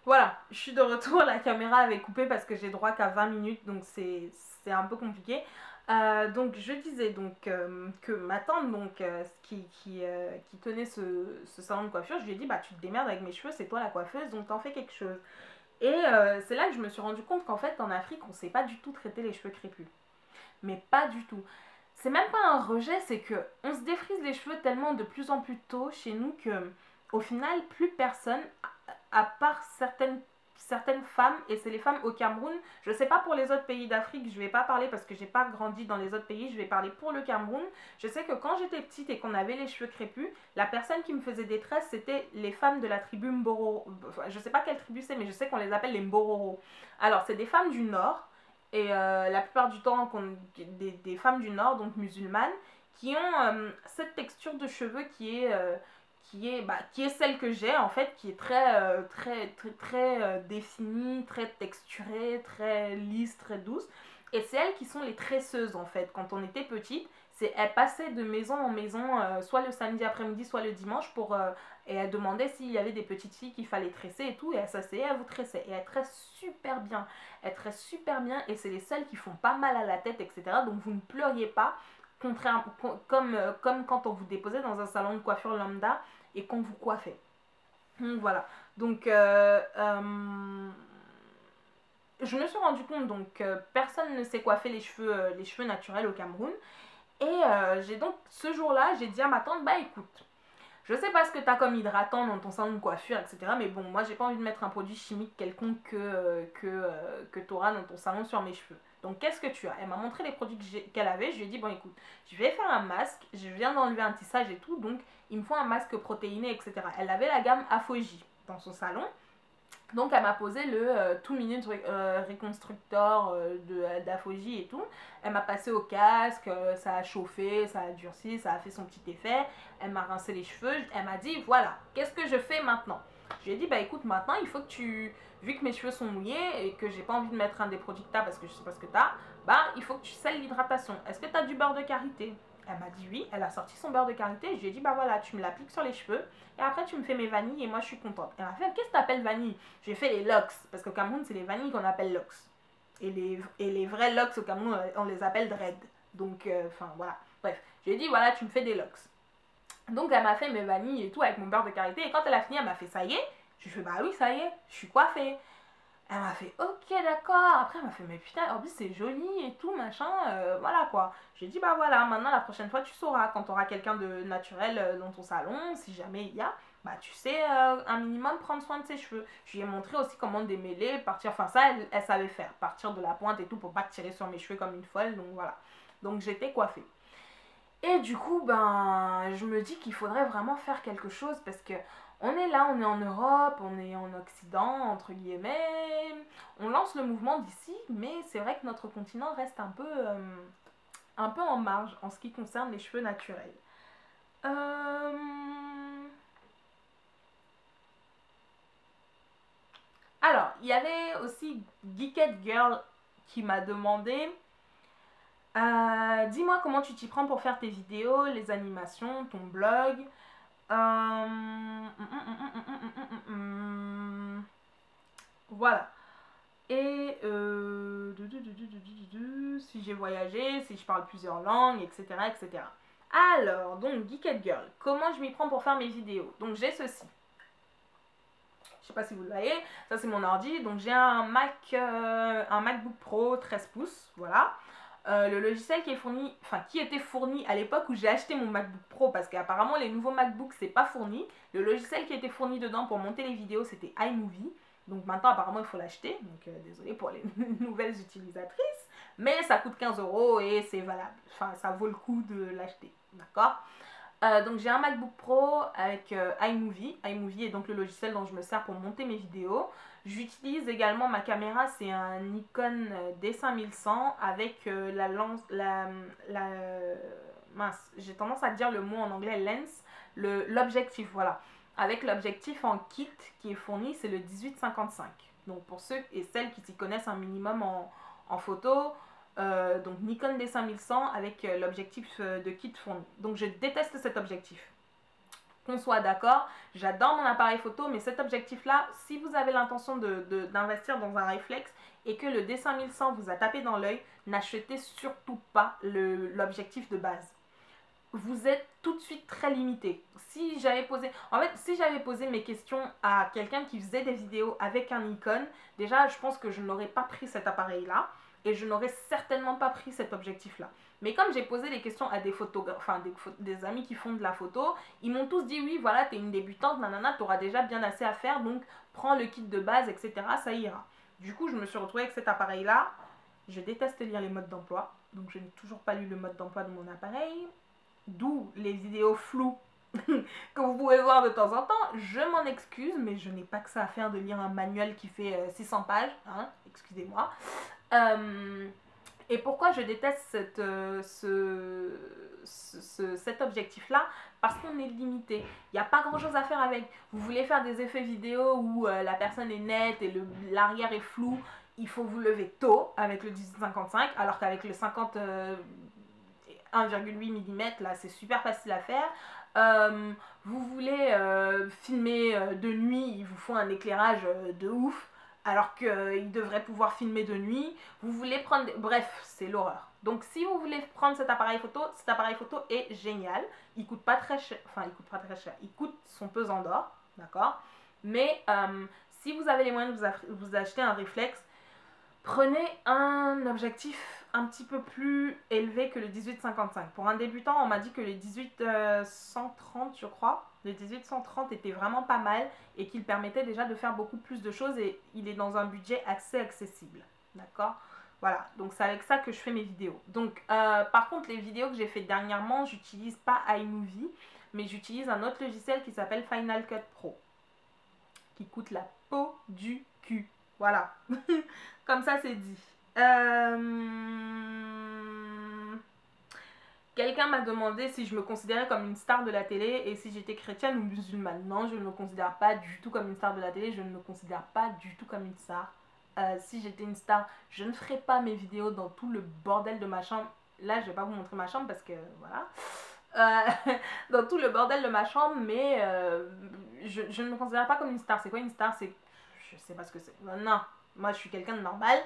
Voilà, je suis de retour, la caméra avait coupé parce que j'ai droit qu'à 20 minutes, donc c'est un peu compliqué. Donc je disais donc que ma tante donc, qui tenait ce salon de coiffure, je lui ai dit bah tu te démerdes avec mes cheveux, c'est toi la coiffeuse, donc t'en fais quelque chose. Et c'est là que je me suis rendu compte qu'en fait en Afrique on sait pas du tout traiter les cheveux crépus. Mais pas du tout. C'est même pas un rejet, c'est que on se défrise les cheveux tellement de plus en plus tôt chez nous que au final plus personne, à part certaines femmes, et c'est les femmes au Cameroun, je sais pas pour les autres pays d'Afrique, je vais pas parler parce que j'ai pas grandi dans les autres pays, je vais parler pour le Cameroun. Je sais que quand j'étais petite et qu'on avait les cheveux crépus, la personne qui me faisait des tresses c'était les femmes de la tribu Mbororo. Je sais pas quelle tribu c'est, mais je sais qu'on les appelle les Mbororo. Alors c'est des femmes du Nord, et la plupart du temps des femmes du Nord, donc musulmanes, qui ont cette texture de cheveux qui est celle que j'ai en fait, qui est très définie, très texturée, très lisse, très douce. Et c'est elles qui sont les tresseuses en fait. Quand on était petite, elles passaient de maison en maison, soit le samedi après-midi, soit le dimanche, et elles demandaient s'il y avait des petites filles qu'il fallait tresser et tout, et elles s'asseyaient, elles vous tressaient. Et elles tressent super bien. Elles tressent super bien, et c'est les seules qui font pas mal à la tête, etc. Donc vous ne pleuriez pas, comme quand on vous déposait dans un salon de coiffure lambda et qu'on vous coiffait. Donc voilà. Donc je me suis rendu compte donc que personne ne sait coiffer les cheveux naturels au Cameroun. Et j'ai donc ce jour-là, j'ai dit à ma tante, bah écoute, je sais pas ce que t'as comme hydratant dans ton salon de coiffure, etc. Mais bon, moi j'ai pas envie de mettre un produit chimique quelconque que t'auras dans ton salon sur mes cheveux. Donc qu'est-ce que tu as? Elle m'a montré les produits qu'elle avait. Je lui ai dit bon écoute, je vais faire un masque. Je viens d'enlever un tissage et tout, donc il me faut un masque protéiné, etc. Elle avait la gamme Afoji dans son salon. Donc elle m'a posé le 2 minutes reconstructor d'Afoji et tout. Elle m'a passé au casque, ça a chauffé, ça a durci, ça a fait son petit effet. Elle m'a rincé les cheveux, elle m'a dit voilà, qu'est-ce que je fais maintenant? Je lui ai dit bah écoute, maintenant il faut que vu que mes cheveux sont mouillés et que j'ai pas envie de mettre un des produits que t'as parce que je sais pas ce que t'as, bah il faut que tu scelles l'hydratation. Est-ce que t'as du beurre de karité? Elle m'a dit oui, elle a sorti son beurre de karité et je lui ai dit bah voilà, tu me l'appliques sur les cheveux et après tu me fais mes vanilles et moi je suis contente. Elle m'a fait qu'est-ce que t'appelles vanille? J'ai fait les locks parce qu'au Cameroun c'est les vanilles qu'on appelle locks. Et les vrais locks au Cameroun on les appelle dread. Donc enfin voilà. Bref, je lui ai dit voilà, tu me fais des locks. Donc elle m'a fait mes vanilles et tout avec mon beurre de karité et quand elle a fini elle m'a fait ça y est. Je lui ai fait bah oui ça y est, je suis coiffée. Elle m'a fait ok d'accord. Après elle m'a fait mais putain en plus c'est joli et tout machin. Voilà quoi. J'ai dit bah voilà maintenant la prochaine fois tu sauras quand tu auras quelqu'un de naturel dans ton salon si jamais il y a. Bah tu sais un minimum prendre soin de ses cheveux. Je lui ai montré aussi comment démêler, partir, enfin ça elle savait faire, partir de la pointe et tout pour pas tirer sur mes cheveux comme une folle, donc voilà. Donc j'étais coiffée. Et du coup, ben, je me dis qu'il faudrait vraiment faire quelque chose parce que on est là, on est en Europe, on est en Occident, entre guillemets. On lance le mouvement d'ici, mais c'est vrai que notre continent reste un peu en marge en ce qui concerne les cheveux naturels. Euh... Alors, il y avait aussi Geeked Girl qui m'a demandé dis-moi comment tu t'y prends pour faire tes vidéos, les animations, ton blog. Voilà. Et si j'ai voyagé, si je parle plusieurs langues, etc. etc. Alors, donc, Geeked Girl, comment je m'y prends pour faire mes vidéos? Donc, j'ai ceci. Je sais pas si vous le voyez, ça c'est mon ordi. Donc, j'ai un MacBook Pro 13 pouces, voilà. Le logiciel qui était fourni à l'époque où j'ai acheté mon MacBook Pro, parce qu'apparemment les nouveaux MacBooks c'est pas fourni. Le logiciel qui était fourni dedans pour monter les vidéos c'était iMovie. Donc maintenant apparemment il faut l'acheter. Donc désolé pour les nouvelles utilisatrices. Mais ça coûte 15 € et c'est valable. Enfin ça vaut le coup de l'acheter. D'accord. Donc j'ai un MacBook Pro avec iMovie. iMovie est donc le logiciel dont je me sers pour monter mes vidéos. J'utilise également ma caméra, c'est un Nikon D5100 avec mince, j'ai tendance à dire le mot en anglais lens, l'objectif, voilà. Avec l'objectif en kit qui est fourni, c'est le 18-55. Donc pour ceux et celles qui s'y connaissent un minimum en photo, donc Nikon D5100 avec l'objectif de kit fourni. Donc je déteste cet objectif. qu'on soit d'accord, j'adore mon appareil photo, mais cet objectif-là, si vous avez l'intention d'investir dans un réflexe et que le D5100 vous a tapé dans l'œil, n'achetez surtout pas l'objectif de base. Vous êtes tout de suite très limité. Si j'avais posé mes questions à quelqu'un qui faisait des vidéos avec un Nikon, déjà je pense que je n'aurais pas pris cet appareil-là et je n'aurais certainement pas pris cet objectif-là. Mais comme j'ai posé des questions à des photographes, enfin des amis qui font de la photo, ils m'ont tous dit oui, voilà, t'es une débutante, nanana, t'auras déjà bien assez à faire, donc prends le kit de base, etc. Ça ira. Du coup, je me suis retrouvée avec cet appareil-là. Je déteste lire les modes d'emploi, donc je n'ai toujours pas lu le mode d'emploi de mon appareil. D'où les vidéos floues que vous pouvez voir de temps en temps. Je m'en excuse, mais je n'ai pas que ça à faire de lire un manuel qui fait 600 pages, hein, excusez-moi. Et pourquoi je déteste cet objectif-là? Parce qu'on est limité. Il n'y a pas grand-chose à faire avec. Vous voulez faire des effets vidéo où la personne est nette et l'arrière est flou, il faut vous lever tôt avec le 18-55, alors qu'avec le 50... 1,8 mm, là c'est super facile à faire. Vous voulez filmer de nuit, il vous faut un éclairage de ouf, alors qu'il devrait pouvoir filmer de nuit. Vous voulez prendre... Bref, c'est l'horreur. Donc si vous voulez prendre cet appareil photo est génial. Il coûte pas très cher, enfin il coûte pas très cher, il coûte son pesant d'or, d'accord. Mais si vous avez les moyens de vous acheter un réflexe, prenez un objectif un petit peu plus élevé que le 18-55. Pour un débutant, on m'a dit que les 18-130, je crois, le 18-130 était vraiment pas mal et qu'il permettait déjà de faire beaucoup plus de choses et il est dans un budget assez accessible. D'accord ? Voilà, donc c'est avec ça que je fais mes vidéos. Donc, par contre, les vidéos que j'ai fait dernièrement, j'utilise pas iMovie, mais j'utilise un autre logiciel qui s'appelle Final Cut Pro, qui coûte la peau du cul. Voilà, comme ça c'est dit. Quelqu'un m'a demandé si je me considérais comme une star de la télé et si j'étais chrétienne ou musulmane. Non, je ne me considère pas du tout comme une star de la télé, je ne me considère pas du tout comme une star. Si j'étais une star, je ne ferais pas mes vidéos dans tout le bordel de ma chambre. Là, je vais pas vous montrer ma chambre parce que voilà. Dans tout le bordel de ma chambre, mais je ne me considère pas comme une star. C'est quoi une star? Je sais pas ce que c'est. Non, moi je suis quelqu'un de normal.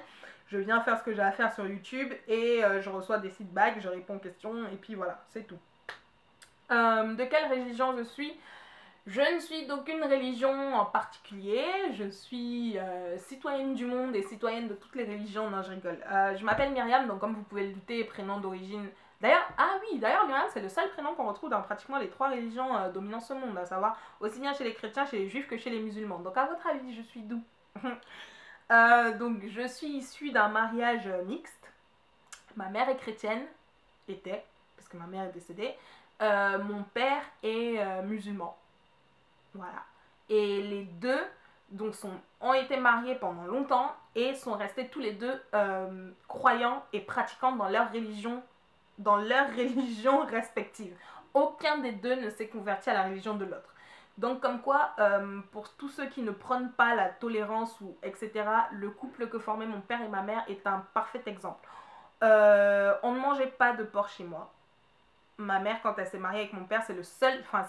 Je viens faire ce que j'ai à faire sur YouTube et je reçois des feedbacks, je réponds aux questions et puis voilà, c'est tout. De quelle religion je suis? Je ne suis d'aucune religion en particulier. Je suis citoyenne du monde et citoyenne de toutes les religions. Non, je rigole. Je m'appelle Myriam, donc comme vous pouvez le douter, prénom d'origine... D'ailleurs, Myriam, c'est le seul prénom qu'on retrouve dans pratiquement les 3 religions dominant ce monde, à savoir aussi bien chez les chrétiens, chez les juifs que chez les musulmans. Donc à votre avis, je suis d'où? Donc je suis issue d'un mariage mixte. Ma mère est chrétienne, parce que ma mère est décédée. Mon père est musulman. Voilà. Et les deux donc, ont été mariés pendant longtemps et sont restés tous les deux croyants et pratiquants dans leur religion respective. Aucun des deux ne s'est converti à la religion de l'autre. Donc comme quoi, pour tous ceux qui ne prônent pas la tolérance ou etc., le couple que formaient mon père et ma mère est un parfait exemple. On ne mangeait pas de porc chez moi. Ma mère, quand elle s'est mariée avec mon père, c'est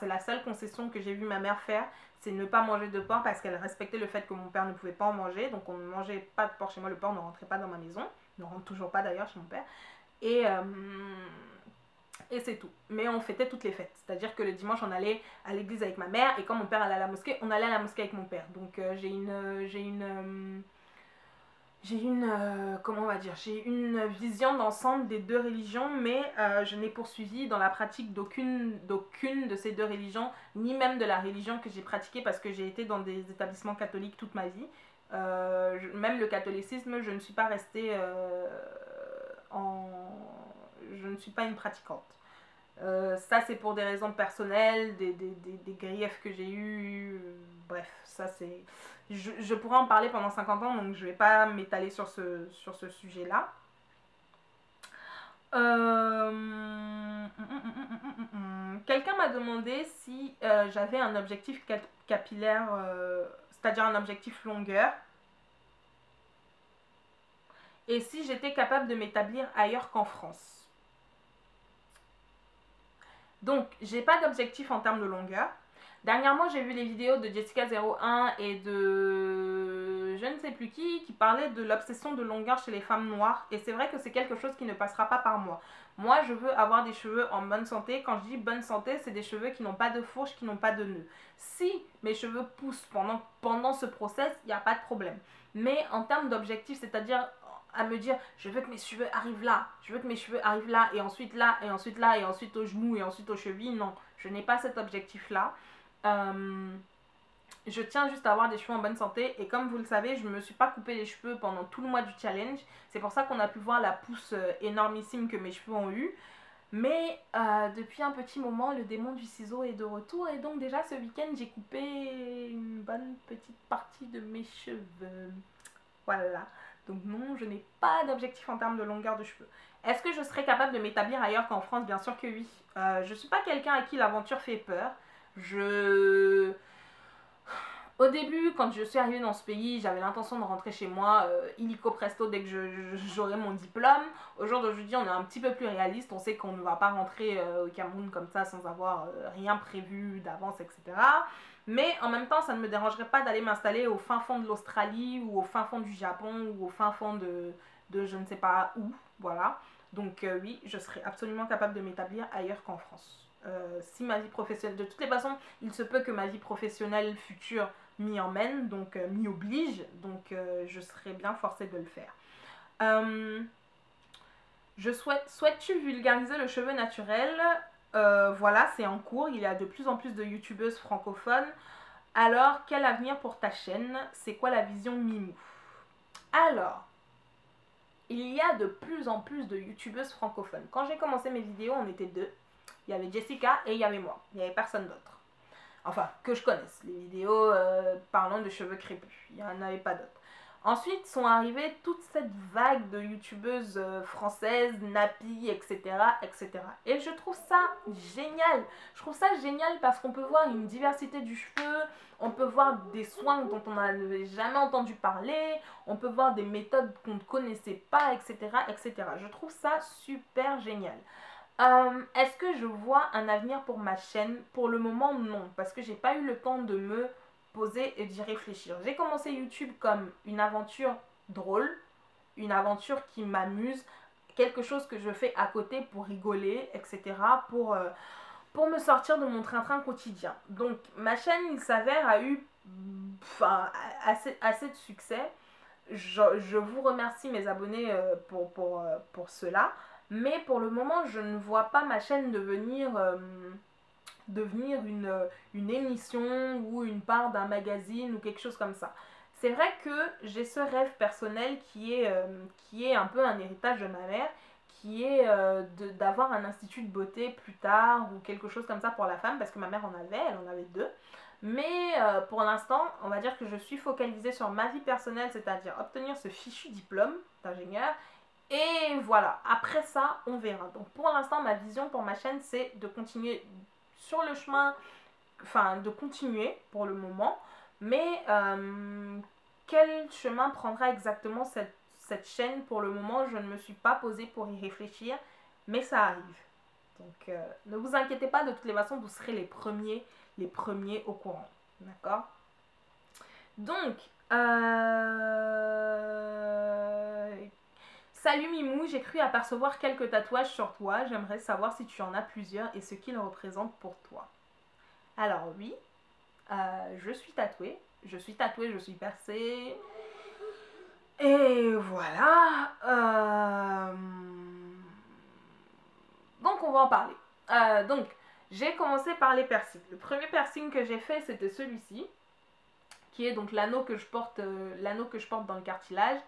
la seule concession que j'ai vu ma mère faire, c'est ne pas manger de porc parce qu'elle respectait le fait que mon père ne pouvait pas en manger. Donc on ne mangeait pas de porc chez moi, le porc ne rentrait pas dans ma maison, ne rentre toujours pas d'ailleurs chez mon père. Et c'est tout. Mais on fêtait toutes les fêtes. C'est-à-dire que le dimanche, on allait à l'église avec ma mère et quand mon père allait à la mosquée, on allait à la mosquée avec mon père. Donc j'ai une vision d'ensemble des deux religions, mais je n'ai poursuivi dans la pratique d'aucune de ces deux religions, ni même de la religion que j'ai pratiquée parce que j'ai été dans des établissements catholiques toute ma vie. Même le catholicisme, je ne suis pas restée je ne suis pas une pratiquante. Ça c'est pour des raisons personnelles, des griefs que j'ai eus, bref, ça c'est... Je pourrais en parler pendant 50 ans, donc je vais pas m'étaler sur ce sujet là. Quelqu'un m'a demandé si j'avais un objectif capillaire, c'est-à-dire un objectif longueur, et si j'étais capable de m'établir ailleurs qu'en France. Donc, j'ai pas d'objectif en termes de longueur. Dernièrement, j'ai vu les vidéos de Jessica01 et de je ne sais plus qui parlaient de l'obsession de longueur chez les femmes noires. Et c'est vrai que c'est quelque chose qui ne passera pas par moi. Moi, je veux avoir des cheveux en bonne santé. Quand je dis bonne santé, c'est des cheveux qui n'ont pas de fourche, qui n'ont pas de nœud. Si mes cheveux poussent pendant ce process, il n'y a pas de problème. Mais en termes d'objectif, c'est-à-dire à me dire je veux que mes cheveux arrivent là, je veux que mes cheveux arrivent là, et ensuite là, et ensuite là, et ensuite aux genoux, et ensuite aux chevilles, non, je n'ai pas cet objectif-là. Je tiens juste à avoir des cheveux en bonne santé et comme vous le savez, je ne me suis pas coupé les cheveux pendant tout le mois du challenge. C'est pour ça qu'on a pu voir la pousse énormissime que mes cheveux ont eu. Mais depuis un petit moment, le démon du ciseau est de retour et donc déjà ce week-end, j'ai coupé une bonne petite partie de mes cheveux. Voilà. Donc non, je n'ai pas d'objectif en termes de longueur de cheveux. Est-ce que je serais capable de m'établir ailleurs qu'en France? Bien sûr que oui. Je ne suis pas quelqu'un à qui l'aventure fait peur. Au début, quand je suis arrivée dans ce pays, j'avais l'intention de rentrer chez moi illico presto dès que j'aurai mon diplôme. Au jour d'aujourd'hui, on est un petit peu plus réaliste. On sait qu'on ne va pas rentrer au Cameroun comme ça sans avoir rien prévu d'avance, etc. Mais en même temps, ça ne me dérangerait pas d'aller m'installer au fin fond de l'Australie ou au fin fond du Japon ou au fin fond de je ne sais pas où. Voilà. Donc oui, je serais absolument capable de m'établir ailleurs qu'en France. Si ma vie professionnelle, de toutes les façons, il se peut que ma vie professionnelle future m'y emmène, donc m'y oblige, donc je serais bien forcée de le faire. Souhaites-tu vulgariser le cheveu naturel? Voilà, c'est en cours, il y a de plus en plus de youtubeuses francophones. Alors, quel avenir pour ta chaîne? C'est quoi la vision Mimou? Alors, il y a de plus en plus de youtubeuses francophones. Quand j'ai commencé mes vidéos, on était deux. Il y avait Jessica et il y avait moi. Il n'y avait personne d'autre. Enfin, que je connaisse. Les vidéos parlant de cheveux crépus. Il n'y en avait pas d'autres. Ensuite sont arrivées toute cette vague de youtubeuses françaises, nappy, etc., etc. Et je trouve ça génial. Je trouve ça génial parce qu'on peut voir une diversité du cheveu, on peut voir des soins dont on n'avait jamais entendu parler, on peut voir des méthodes qu'on ne connaissait pas, etc., etc. Je trouve ça super génial. Est-ce que je vois un avenir pour ma chaîne? Pour le moment, non, parce que j'ai pas eu le temps de me poser et d'y réfléchir. J'ai commencé YouTube comme une aventure drôle, une aventure qui m'amuse, quelque chose que je fais à côté pour rigoler, etc., pour me sortir de mon train-train quotidien. Donc ma chaîne, il s'avère, a eu assez de succès. Je vous remercie mes abonnés pour cela. Mais pour le moment, je ne vois pas ma chaîne devenir une émission ou une part d'un magazine ou quelque chose comme ça. C'est vrai que j'ai ce rêve personnel qui est un peu un héritage de ma mère, qui est d'avoir un institut de beauté plus tard ou quelque chose comme ça pour la femme, parce que ma mère elle en avait deux. Mais pour l'instant, on va dire que je suis focalisée sur ma vie personnelle, c'est-à-dire obtenir ce fichu diplôme d'ingénieur. Et voilà, après ça, on verra. Donc pour l'instant, ma vision pour ma chaîne, c'est de continuer sur le chemin, enfin de continuer pour le moment. Mais quel chemin prendra exactement cette chaîne pour le moment? Je ne me suis pas posée pour y réfléchir, mais ça arrive. Donc ne vous inquiétez pas, de toutes les façons, vous serez les premiers au courant. D'accord? Donc, salut Mimou, j'ai cru apercevoir quelques tatouages sur toi. J'aimerais savoir si tu en as plusieurs et ce qu'ils représentent pour toi. Alors oui, je suis tatouée. Je suis percée. Et voilà. Donc on va en parler. Donc, j'ai commencé par les piercings. Le premier piercing que j'ai fait, c'était celui-ci, qui est donc l'anneau que je porte dans le cartilage.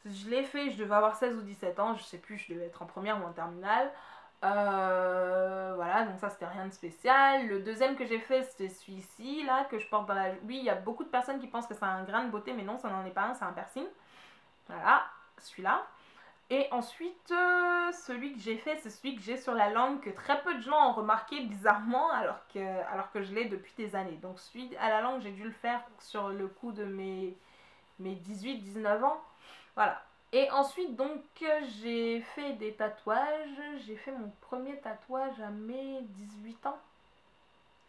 Je l'ai fait, je devais avoir 16 ou 17 ans, je sais plus, je devais être en première ou en terminale. Voilà, donc ça c'était rien de spécial. Le deuxième que j'ai fait, c'était celui-ci, là, que je porte dans la... Oui, il y a beaucoup de personnes qui pensent que c'est un grain de beauté, mais non, ça n'en est pas un, c'est un piercing. Voilà, celui-là. Et ensuite, celui que j'ai fait, c'est celui que j'ai sur la langue, que très peu de gens ont remarqué bizarrement, alors que je l'ai depuis des années. Donc celui à la langue, j'ai dû le faire sur le coup de mes 18-19 ans. Voilà. Et ensuite, donc, j'ai fait des tatouages. J'ai fait mon premier tatouage à mes 18 ans.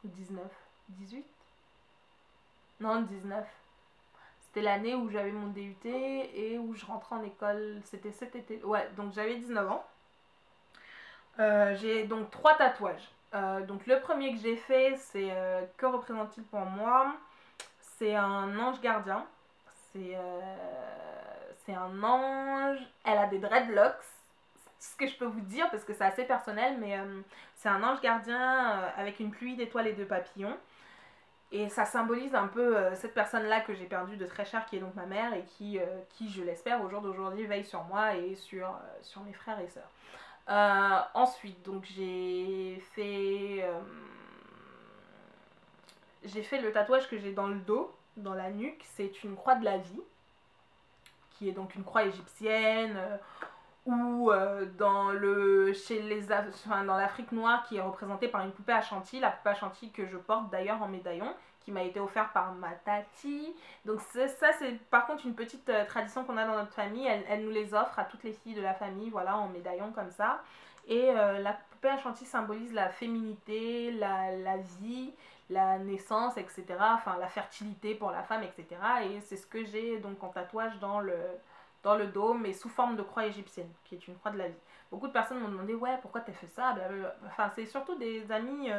Ou 19. 18? Non, 19. C'était l'année où j'avais mon DUT et où je rentrais en école. C'était cet été. Ouais, donc j'avais 19 ans. J'ai donc 3 tatouages. Donc le premier que j'ai fait, c'est que représente-t-il pour moi? C'est un ange gardien. C'est un ange. Elle a des dreadlocks. C'est ce que je peux vous dire parce que c'est assez personnel, mais c'est un ange gardien avec une pluie d'étoiles et de papillons. Et ça symbolise un peu cette personne-là que j'ai perdue de très cher, qui est donc ma mère, et qui je l'espère, au jour d'aujourd'hui, veille sur moi et sur mes frères et sœurs. Ensuite, donc j'ai fait le tatouage que j'ai dans le dos, dans la nuque. C'est une croix de la vie, qui est donc une croix égyptienne, ou dans l'Afrique noire, qui est représentée par une poupée Ashanti, la poupée Ashanti que je porte d'ailleurs en médaillon, qui m'a été offerte par ma tati. Donc ça c'est par contre une petite tradition qu'on a dans notre famille. Elle nous les offre à toutes les filles de la famille, voilà, en médaillon comme ça. Et la poupée Ashanti symbolise la féminité, la vie, la naissance, etc. Enfin la fertilité pour la femme, etc. Et c'est ce que j'ai donc en tatouage dans le dos, mais sous forme de croix égyptienne, qui est une croix de la vie. Beaucoup de personnes m'ont demandé, ouais, pourquoi t'as fait ça? Enfin, c'est surtout des amis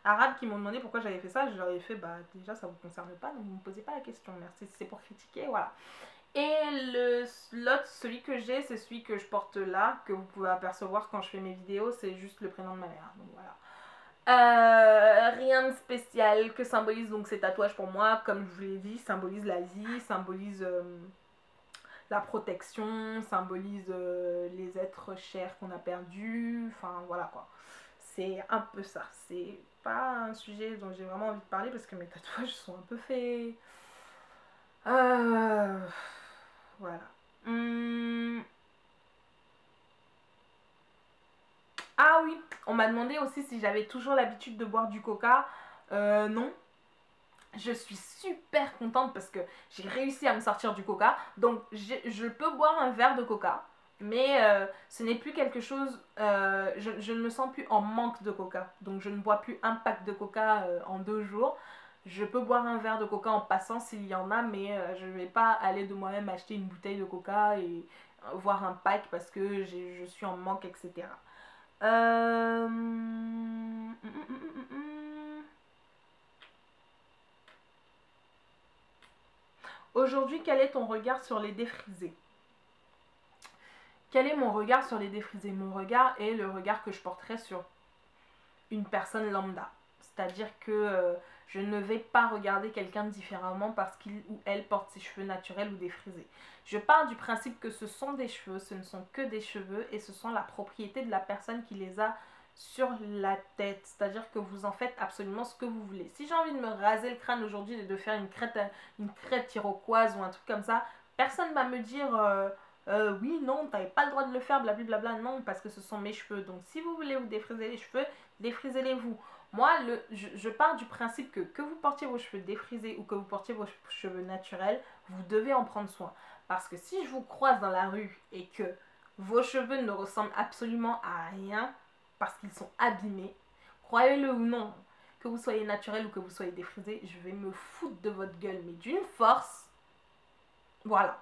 arabes qui m'ont demandé pourquoi j'avais fait ça. Je leur ai fait, bah déjà, ça vous concerne pas, donc vous me posez pas la question, merci, c'est pour critiquer, voilà. Et l'autre, celui que j'ai, c'est celui que je porte là, que vous pouvez apercevoir quand je fais mes vidéos, c'est juste le prénom de ma mère, donc voilà. Rien de spécial que symbolise donc ces tatouages pour moi, comme je vous l'ai dit, symbolise la vie, symbolise la protection, symbolise les êtres chers qu'on a perdus, enfin voilà quoi. C'est un peu ça. C'est pas un sujet dont j'ai vraiment envie de parler parce que mes tatouages sont un peu faits. Voilà. Ah oui, on m'a demandé aussi si j'avais toujours l'habitude de boire du coca. Non. Je suis super contente parce que j'ai réussi à me sortir du coca. Donc je peux boire un verre de coca. Mais ce n'est plus quelque chose... je ne me sens plus en manque de coca. Donc je ne bois plus un pack de coca en 2 jours. Je peux boire un verre de coca en passant s'il y en a, mais je ne vais pas aller de moi-même acheter une bouteille de coca et voir un pack parce que je suis en manque, etc. Aujourd'hui, quel est ton regard sur les défrisés? Quel est mon regard sur les défrisés? Mon regard est le regard que je porterais sur une personne lambda. C'est-à-dire que je ne vais pas regarder quelqu'un différemment parce qu'il ou elle porte ses cheveux naturels ou défrisés. Je pars du principe que ce sont des cheveux, ce ne sont que des cheveux et ce sont la propriété de la personne qui les a sur la tête. C'est-à-dire que vous en faites absolument ce que vous voulez. Si j'ai envie de me raser le crâne aujourd'hui et de faire une crête iroquoise ou un truc comme ça, personne ne va me dire... oui, non, t'avais pas le droit de le faire, blablabla, non, parce que ce sont mes cheveux. Donc, si vous voulez vous défriser les cheveux, défrisez-les vous. Moi, je pars du principe que vous portiez vos cheveux défrisés ou que vous portiez vos cheveux naturels, vous devez en prendre soin. Parce que si je vous croise dans la rue et que vos cheveux ne ressemblent absolument à rien, parce qu'ils sont abîmés, croyez-le ou non, que vous soyez naturel ou que vous soyez défrisé, je vais me foutre de votre gueule, mais d'une force. Voilà.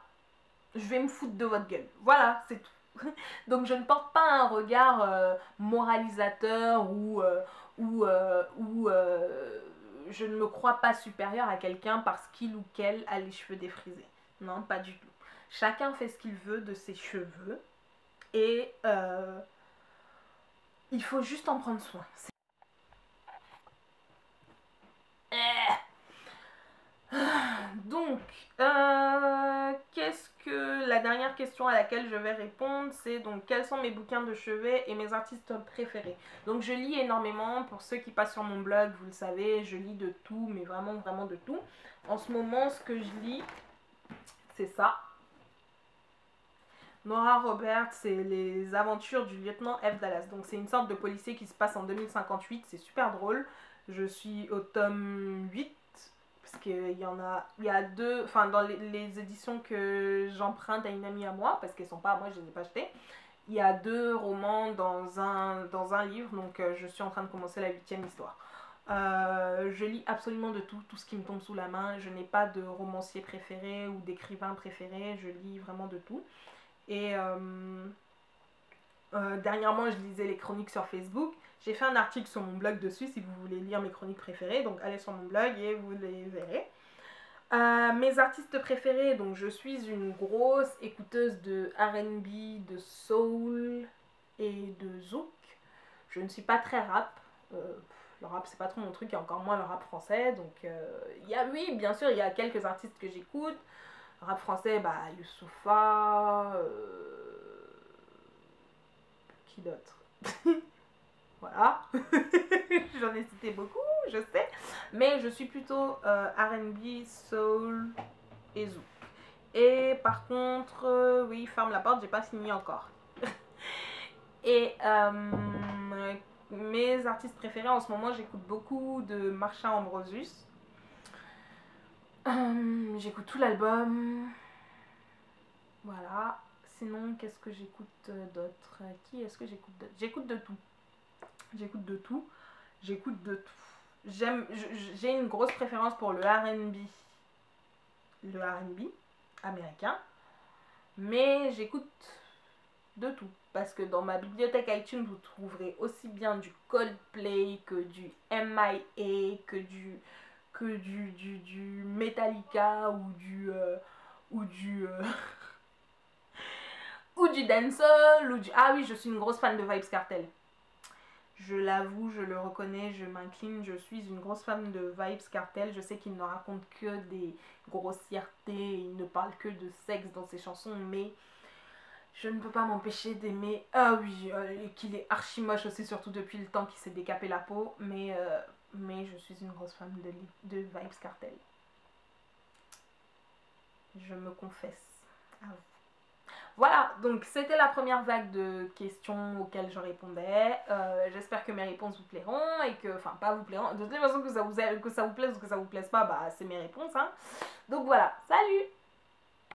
Je vais me foutre de votre gueule. Voilà, c'est tout. Donc je ne porte pas un regard moralisateur ou je ne me crois pas supérieure à quelqu'un parce qu'il ou qu'elle a les cheveux défrisés. Non, pas du tout. Chacun fait ce qu'il veut de ses cheveux et il faut juste en prendre soin. Donc, qu'est-ce que la dernière question à laquelle je vais répondre, c'est donc quels sont mes bouquins de chevet et mes artistes préférés. Donc je lis énormément, pour ceux qui passent sur mon blog, vous le savez, je lis de tout, mais vraiment vraiment de tout. En ce moment, ce que je lis, c'est ça. Nora Roberts, c'est les aventures du lieutenant F. Dallas. Donc c'est une sorte de policier qui se passe en 2058, c'est super drôle. Je suis au tome 8. Parce qu'il y a deux, enfin dans les éditions que j'emprunte à une amie à moi, parce qu'elles sont pas à moi, je les ai pas achetées, il y a 2 romans dans un livre, donc je suis en train de commencer la 8e histoire. Je lis absolument de tout, tout ce qui me tombe sous la main. Je n'ai pas de romancier préféré ou d'écrivain préféré, je lis vraiment de tout. Et dernièrement, je lisais les chroniques sur Facebook. J'ai fait un article sur mon blog dessus si vous voulez lire mes chroniques préférées. Donc allez sur mon blog et vous les verrez. Mes artistes préférés, donc je suis une grosse écouteuse de R&B, de soul et de zouk. Je ne suis pas très rap. Le rap c'est pas trop mon truc et encore moins le rap français. Donc oui, bien sûr, il y a quelques artistes que j'écoute. Rap français, bah Youssoupha, qui d'autre? Voilà. J'en ai cité beaucoup, je sais. Mais je suis plutôt R&B, soul et zouk. Et par contre, oui, ferme la porte, j'ai pas fini encore. Et mes artistes préférés en ce moment, j'écoute beaucoup de Marsha Ambrosius. J'écoute tout l'album. Voilà. Sinon, qu'est-ce que j'écoute d'autre? Qui est-ce que j'écoute d'autre? J'écoute de tout. J'écoute de tout. J'écoute de tout. J'ai une grosse préférence pour le R&B. Le R&B américain. Mais j'écoute de tout. Parce que dans ma bibliothèque iTunes, vous trouverez aussi bien du Coldplay que du MIA, que du Metallica ou du ou du dancehall ou du... Ah oui, je suis une grosse fan de Vybz Kartel. Je l'avoue, je le reconnais, je m'incline, je suis une grosse fan de Vybz Kartel. Je sais qu'il ne raconte que des grossièretés, il ne parle que de sexe dans ses chansons, mais je ne peux pas m'empêcher d'aimer. Ah oui, et qu'il est archi moche aussi, surtout depuis le temps qu'il s'est décapé la peau, mais je suis une grosse fan de Vybz Kartel. Je me confesse à vous. Voilà, donc c'était la première vague de questions auxquelles je répondais. J'espère que mes réponses vous plairont et que, enfin pas vous plairont, de toute façon que ça vous plaise ou que ça vous plaise pas, bah c'est mes réponses. Hein. Donc voilà, salut!